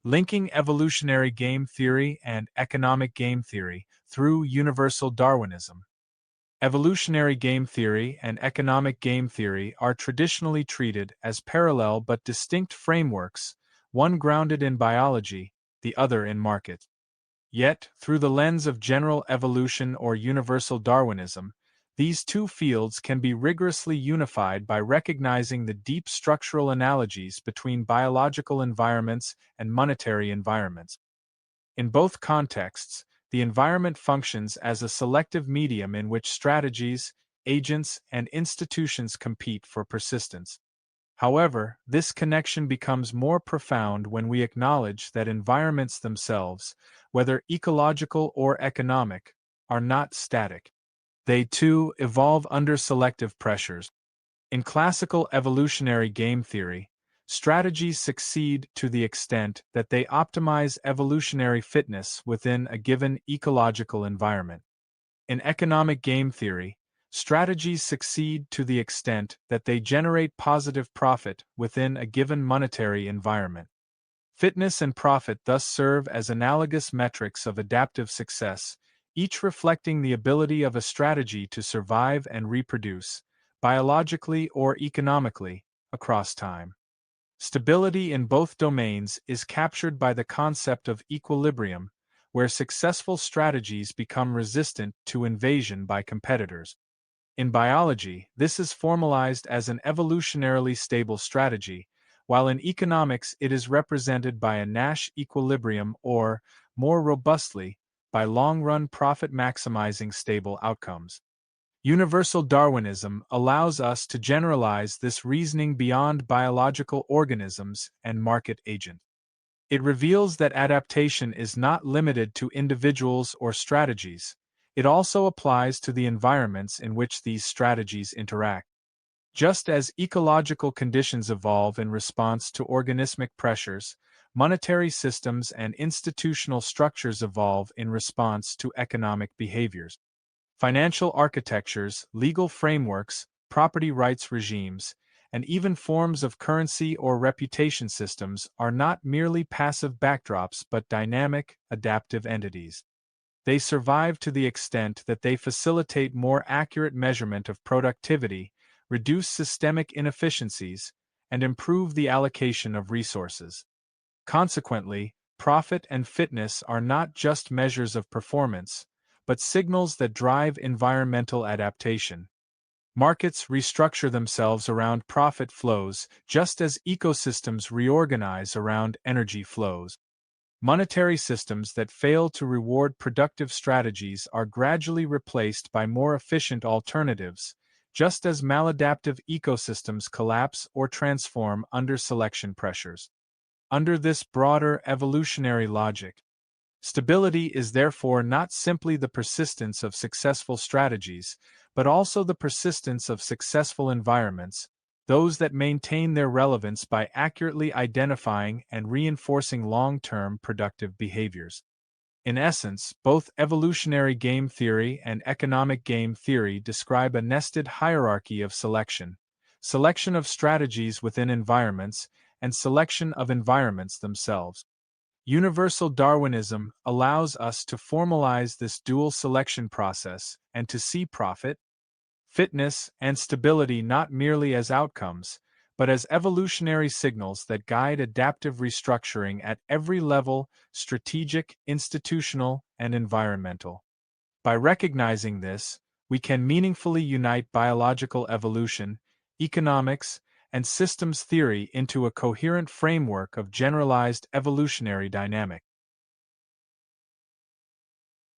linking evolutionary game theory and economic game theory through universal Darwinism. Evolutionary game theory and economic game theory are traditionally treated as parallel but distinct frameworks, one grounded in biology, the other in market. Yet, through the lens of general evolution or universal Darwinism, these two fields can be rigorously unified by recognizing the deep structural analogies between biological environments and monetary environments. In both contexts, the environment functions as a selective medium in which strategies, agents, and institutions compete for persistence. However, this connection becomes more profound when we acknowledge that environments themselves, whether ecological or economic, are not static. They too evolve under selective pressures. In classical evolutionary game theory, strategies succeed to the extent that they optimize evolutionary fitness within a given ecological environment. In economic game theory, strategies succeed to the extent that they generate positive profit within a given monetary environment. Fitness and profit thus serve as analogous metrics of adaptive success, each reflecting the ability of a strategy to survive and reproduce, biologically or economically, across time. Stability in both domains is captured by the concept of equilibrium, where successful strategies become resistant to invasion by competitors. In biology, this is formalized as an evolutionarily stable strategy, while in economics it is represented by a Nash equilibrium or, more robustly, by long-run profit-maximizing stable outcomes. Universal Darwinism allows us to generalize this reasoning beyond biological organisms and market agents. It reveals that adaptation is not limited to individuals or strategies. It also applies to the environments in which these strategies interact. Just as ecological conditions evolve in response to organismic pressures, monetary systems and institutional structures evolve in response to economic behaviors. Financial architectures, legal frameworks, property rights regimes, and even forms of currency or reputation systems are not merely passive backdrops but dynamic, adaptive entities. They survive to the extent that they facilitate more accurate measurement of productivity, reduce systemic inefficiencies, and improve the allocation of resources. Consequently, profit and fitness are not just measures of performance, but signals that drive environmental adaptation. Markets restructure themselves around profit flows just as ecosystems reorganize around energy flows. Monetary systems that fail to reward productive strategies are gradually replaced by more efficient alternatives, just as maladaptive ecosystems collapse or transform under selection pressures. Under this broader evolutionary logic, stability is therefore not simply the persistence of successful strategies, but also the persistence of successful environments, those that maintain their relevance by accurately identifying and reinforcing long-term productive behaviors. In essence, both evolutionary game theory and economic game theory describe a nested hierarchy of selection of strategies within environments, and selection of environments themselves. Universal Darwinism allows us to formalize this dual selection process and to see profit, fitness, and stability not merely as outcomes, but as evolutionary signals that guide adaptive restructuring at every level: strategic, institutional, and environmental. By recognizing this, we can meaningfully unite biological evolution, economics, and systems theory into a coherent framework of generalized evolutionary dynamics.